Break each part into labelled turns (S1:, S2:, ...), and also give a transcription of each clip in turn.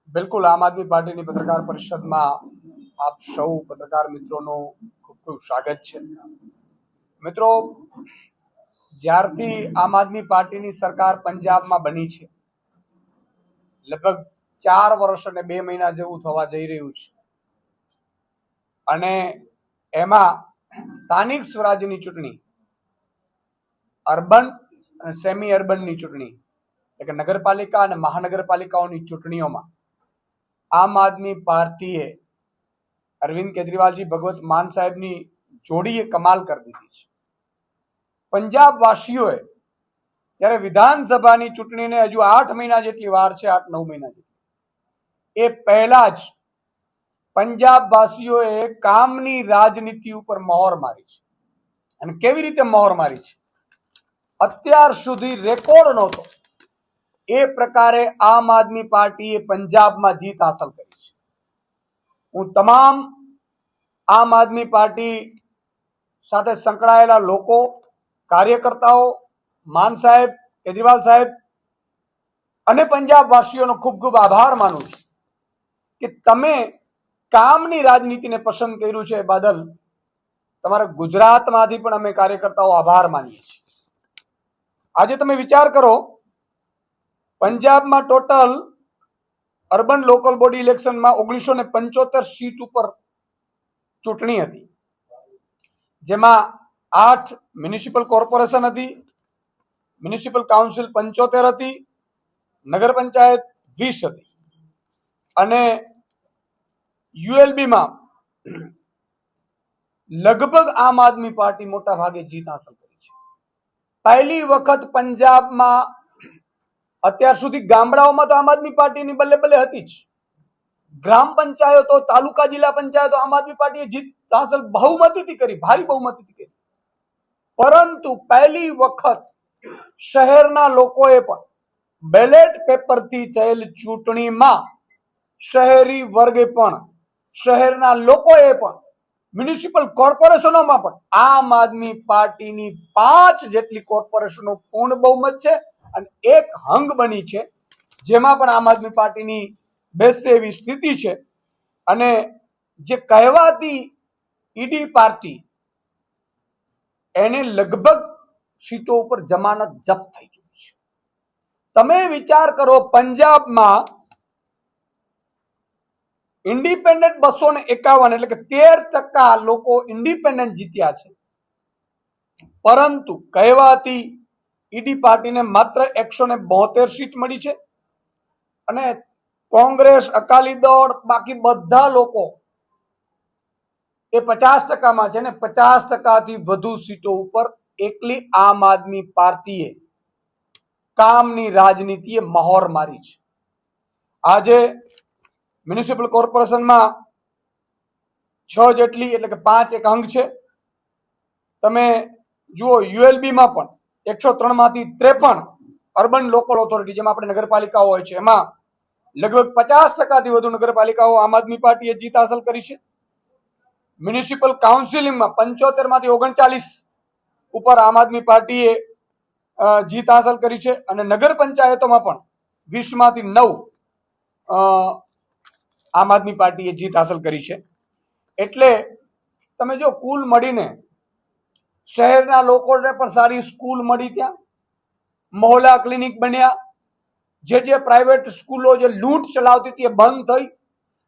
S1: બિલકુલ આમ આદમી પાર્ટીની પત્રકાર પરિષદમાં આપ સૌ પત્રકાર મિત્રોનું ખૂબ ખૂબ સ્વાગત છે। મિત્રો, જ્યારથી આમ આદમી પાર્ટીની સરકાર પંજાબમાં બની છે, લગભગ 4 વર્ષ અને 2 મહિના જેવું થવા જઈ રહ્યું છે, અને એમાં સ્થાનિક સ્વરાજ્યની ચૂંટણી, અર્બન અને સેમી અર્બનની ચૂંટણી એટલે કે નગરપાલિકા અને મહાનગરપાલિકાઓની ચૂંટણીઓમાં આમ આદમી પાર્ટીએ અરવિંદ કેજરીવાલજી ભગવત માન સાહેબની જોડીએ કમાલ કરી દીધી છે। પંજાબ વાસીઓએ ત્યારે વિધાનસભાની ચૂંટણીને હજુ 8 મહિના જેટલી વાર છે, 8-9 મહિના જેટલી, એ પહેલા જ પંજાબ વાસીઓએ કામની રાજનીતિ ઉપર મહોર મારી છે। અને કેવી રીતે મહોર મારી છે, અત્યાર સુધી રેકોર્ડ નહોતો એ પ્રકારે આમ આદમી પાર્ટીએ પંજાબમાં જીત હાંસલ કરી છે। હું તમામ આમ આદમી પાર્ટી સાથે સંકળાયેલા લોકો, કાર્યકર્તાઓ, માન સાહેબ, કેજરીવાલ સાહેબ અને પંજાબ વાસીઓનો ખૂબ ખૂબ આભાર માનું છું કે તમે કામની રાજનીતિને પસંદ કર્યું છે। એ બદલ તમારા ગુજરાતમાંથી પણ અમે કાર્યકર્તાઓ આભાર માનીએ છીએ। આજે તમે વિચાર કરો, પંજાબમાં ટોટલ અર્બન લોકલ બોડી ઇલેક્શનમાં 1975 સીટ ઉપર ચૂંટણી હતી, જેમાં 8 મ્યુનિસિપલ કોર્પોરેશન હતી, મ્યુનિસિપલ કાઉન્સિલ 75 હતી, નગર પંચાયત 20 હતી, અને યુએલબીમાં લગભગ આમ આદમી પાર્ટી મોટા ભાગે જીત હાંસલ કરી છે। પહેલી વખત પંજાબમાં, અત્યાર સુધી ગામડાઓમાં તો આમ આદમી પાર્ટીની બલ્લે બલ્લે હતી જ, ગ્રામ પંચાયતો, તાલુકા જિલ્લા પંચાયતો આમ આદમી પાર્ટીએ જીત હાંસલ બહુમતીથી કરી, ભારી બહુમતીથી કરી, પરંતુ પહેલી વખત શહેરના લોકોએ પણ બેલેટ પેપરથી થયેલ ચૂંટણીમાં શહેરી વર્ગે પણ, શહેરના લોકોએ પણ, મ્યુનિસિપલ કોર્પોરેશનોમાં પણ આમ આદમી પાર્ટીની 5 જેટલી કોર્પોરેશનો પૂર્ણ બહુમત છે અને એક હંગ બની છે, જેમાં પણ આમ આદમી પાર્ટીની બેસે એવી સ્થિતિ છે। અને જે કહેવાતી ઈડી પાર્ટી, એને લગભગ સીટો ઉપર જમાનત જપ્ત થઈ ચૂકી છે। તમે વિચાર કરો, પંજાબમાં ઇન્ડિપેન્ડન્ટ 251 એટલે કે 13% લોકો ઇન્ડિપેન્ડન્ટ જીત્યા છે, પરંતુ કહેવાતી ઈડી પાર્ટીને માત્ર 172 સીટ મળી છે, અને કોંગ્રેસ, અકાલી દળ, બાકી બધા લોકો એ 50%માં છે ને 50%થી વધુ સીટો ઉપર એકલી આમ આદમી પાર્ટીએ કામની રાજનીતિએ મહોર મારી છે। આજે મ્યુનિસિપલ કોર્પોરેશનમાં 6 જેટલી એટલે કે 5 એક અંક છે। તમે જુઓ, યુએલબીમાં પણ 103 માંથી 53 અર્બન લોકલ ઓથોરિટી, જેમાં આપણે નગરપાલિકાઓ હોય છે, એમાં લગભગ 50%થી વધુ નગરપાલિકાઓ આમ આદમી પાર્ટીએ જીત હાંસલ કરી છે। મ્યુનિસિપલ કાઉન્સિલિંગમાં 75 માંથી 39 ઉપર આમ આદમી પાર્ટીએ જીત હાંસલ કરી છે, અને નગર પંચાયતોમાં પણ 20 માંથી 9 આમ આદમી પાર્ટીએ જીત હાંસલ કરી છે। એટલે તમે જો કુલ મળીને શહેરના લોકોને પણ સારી સ્કૂલ મળી, ત્યાં મહોલ્લા ક્લિનિક બન્યા, જે પ્રાઇવેટ સ્કૂલો જે લૂંટ ચલાવતી હતી એ બંધ થઈ,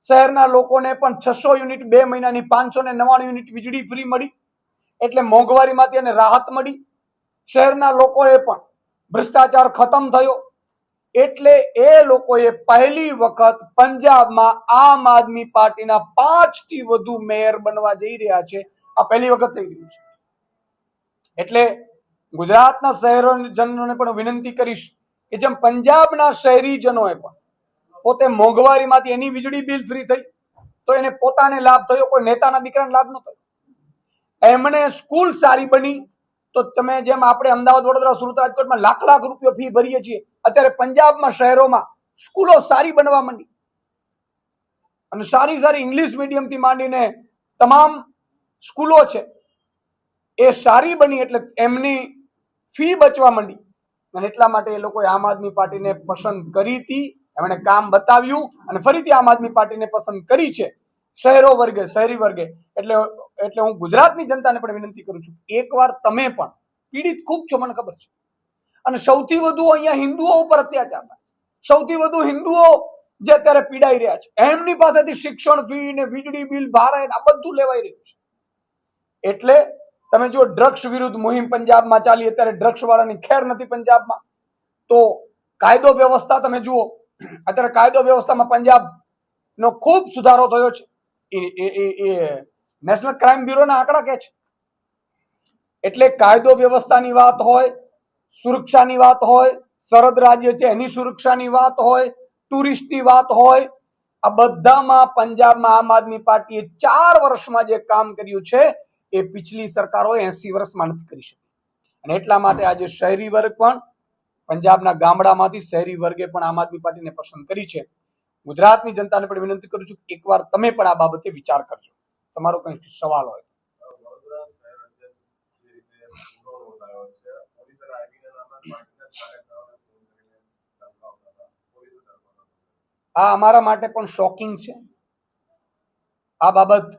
S1: શહેરના લોકોને પણ 600 યુનિટ 2 મહિનાની 599 યુનિટ વીજળી ફ્રી મળી, એટલે મોંઘવારીમાંથી એને રાહત મળી। શહેરના લોકોએ પણ ભ્રષ્ટાચાર ખતમ થયો, એટલે એ લોકોએ પહેલી વખત પંજાબમાં આમ આદમી પાર્ટીના 5 થી વધુ મેયર બનવા જઈ રહ્યા છે। આ પહેલી વખત થઈ રહ્યું છે। એટલે ગુજરાતના શહેરીજનોને પણ વિનંતી કરીશ કે જેમ પંજાબના શહેરીજનોએ પણ પોતે મોંઘવારીમાંથી એની વીજળી બિલ ફ્રી થઈ તો એને પોતાને લાભ થયો, કોઈ નેતાના દીકરાને લાભ ન થયો। એમણે સ્કૂલ સારી બની તો તમે જેમ આપણે અમદાવાદ, વડોદરા, સુરત, રાજકોટમાં લાખ લાખ રૂપિયા ફી ભરીએ છીએ, અત્યારે પંજાબમાં શહેરોમાં સ્કૂલો સારી બનવા માંડી, અને સારી સારી ઇંગ્લિશ મીડિયમથી માંડીને તમામ સ્કૂલો છે એ સારી બની, એટલે એમની ફી બચવા માંડી, અને એટલા માટે એ લોકોએ આમ આદમી પાર્ટીને પસંદ કરી હતી એમણે કામ બતાવ્યું અને ફરીથી આમ આદમી પાર્ટીને પસંદ કરી છે શહેરી વર્ગે. એટલે હું ગુજરાતની જનતાને પણ વિનંતી કરું છું, એકવાર તમે પણ પીડિત ખૂબ છો, મને ખબર છે, અને સૌથી વધુ અહીંયા હિન્દુઓ ઉપર અત્યાચાર થાય છે. સૌથી વધુ હિન્દુઓ જે અત્યારે પીડાઈ રહ્યા છે, એમની પાસેથી શિક્ષણ ફી ને વીજળી બિલ ભારે આ બધું લેવાઈ રહ્યું છે. એટલે તમે જો ડ્રગ્સ વિરુદ્ધ મુહિમ પંજાબમાં ચાલી, અત્યારે ડ્રગ્સ વાળાની ખેર નથી પંજાબમાં. તો કાયદો વ્યવસ્થા તમે જુઓ, અત્યારે કાયદો વ્યવસ્થામાં પંજાબનો ખૂબ સુધારો થયો છે. એ નેશનલ ક્રાઇમ બ્યુરોના આંકડા કહે છે. એટલે કાયદો વ્યવસ્થાની વાત હોય, સુરક્ષાની વાત હોય, સરહદ રાજ્ય છે એની સુરક્ષાની વાત હોય, ટુરિસ્ટની વાત હોય, આ બધામાં પંજાબમાં આમ આદમી પાર્ટીએ 4 વર્ષમાં જે કામ કર્યું છે એ પિછલી સરકારોએ 80 વર્ષમાં નથી કરી શકી. અને એટલા માટે આજે શહેરી વર્ગ પણ પંજાબના ગામડામાંથી શહેરી વર્ગે પણ આમ આદમી પાર્ટીને પસંદ કરી છે. ગુજરાતની જનતાને પણ વિનંતી કરું છું કે એકવાર તમે પણ આ બાબતે વિચાર કરજો. તમારો કંઈ સવાલ હોય. આ અમારા માટે પણ શોકિંગ છે. આ બાબત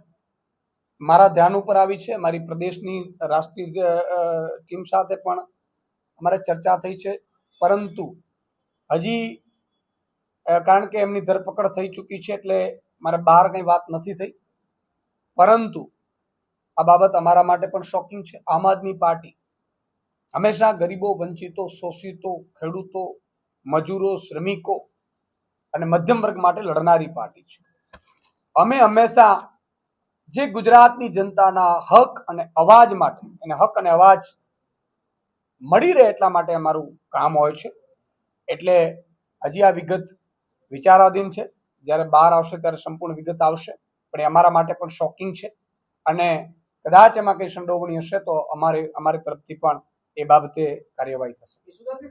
S1: મારા ધ્યાન ઉપર આવી છે. મારી પ્રદેશની રાષ્ટ્રીય ટીમ સાથે પણ અમારે ચર્ચા થઈ છે, પરંતુ હજી કારણ કે એમની ધરપકડ થઈ ચૂકી છે એટલે મારે બહાર કંઈ વાત નથી થઈ. પરંતુ આ બાબત અમારા માટે પણ શોકિંગ છે. આમ આદમી પાર્ટી હંમેશા ગરીબો, વંચિતો, શોષિતો, ખેડૂતો, મજૂરો, શ્રમિકો અને મધ્યમ વર્ગ માટે લડનારી પાર્ટી છે. અમે હંમેશા જે ગુજરાતની જનતાના હક અને અવાજ માટે, એને હક અને અવાજ મળી રહે એટલા માટે અમારું કામ હોય છે. એટલે હજી આ વિગત વિચારાધીન છે. જ્યારે બહાર આવશે ત્યારે સંપૂર્ણ વિગત આવશે. પણ એ અમારા માટે પણ શોકિંગ છે અને કદાચ એમાં કંઈ સંડોવણી હશે તો અમારી તરફથી પણ એ બાબતે કાર્યવાહી થશે.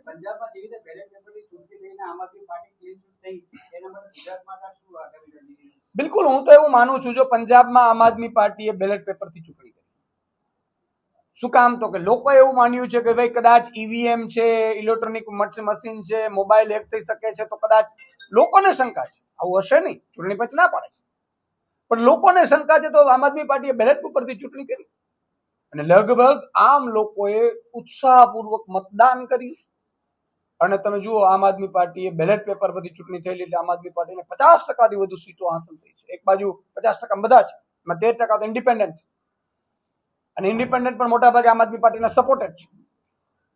S2: પંજાબમાં જેવી રીતે બેલેટ પેપરની ચૂંટણી લઈને આમ આદમી પાર્ટી ક્લીન સ્વીપ થઈ, એના માટે ગુજરાતમાં શું આગામી?
S1: બિલકુલ, હું તો એવું માનું છું, જો પંજાબમાં આમ આદમી પાર્ટીએ બેલેટ પેપરથી ચૂંટણી કરી. શું કામ? તો કે લોકો એવું માન્યું છે કે ભાઈ કદાચ ઈવીએમ છે, ઇલેક્ટ્રોનિક મશીન છે, મોબાઈલ હેક થઈ શકે છે, તો કદાચ લોકોને શંકા છે. આવું હશે નહીં, ચૂંટણી પંચ ના પાડે છે, પણ લોકોને શંકા છે તો આમ આદમી પાર્ટીએ બેલેટ પેપરથી ચૂંટણી કરી અને લગભગ આમ લોકોએ ઉત્સાહપૂર્વક મતદાન કર્યું. અને તમે જુઓ, આમ આદમી પાર્ટીએ બેલેટ પેપર પરથી ચૂંટણી થયેલી એટલે આમ આદમી પાર્ટીને 50%થી વધુ સીટો હાંસલ થઈ છે. એક બાજુ 50% બધા છે, એમાં 13% તો ઇન્ડિપેન્ડન્ટ છે અને ઇન્ડિપેન્ડન્ટ પણ મોટા ભાગે આમ આદમી પાર્ટીના સપોર્ટેડ છે.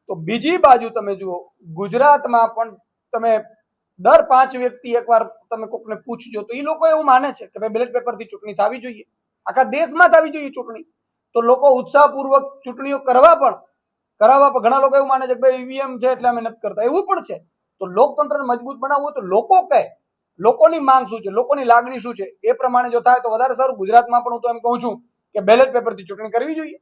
S1: તો બીજી બાજુ તમે જુઓ, ગુજરાતમાં પણ તમે દર 5 વ્યક્તિ એકવાર તમે કોકને પૂછજો તો એ લોકો એવું માને છે કે ભાઈ બેલેટ પેપરથી ચૂંટણી થવી જોઈએ, આખા દેશમાં થવી જોઈએ ચૂંટણી. તો લોકો ઉત્સાહપૂર્વક ચૂંટણીઓ કરાવવા પણ ઘણા લોકો એવું માને છે કે ભાઈ ઈવીએમ છે એટલે અમે નથી કરતા, એવું પણ છે. તો લોકતંત્રને મજબૂત બનાવવું હોય તો લોકો કહે, લોકોની માંગ શું છે, લોકોની લાગણી શું છે, એ પ્રમાણે જો થાય તો વધારે સારું. ગુજરાતમાં પણ હું તો એમ કહું છું કે બેલેટ પેપરથી ચૂંટણી કરવી જોઈએ.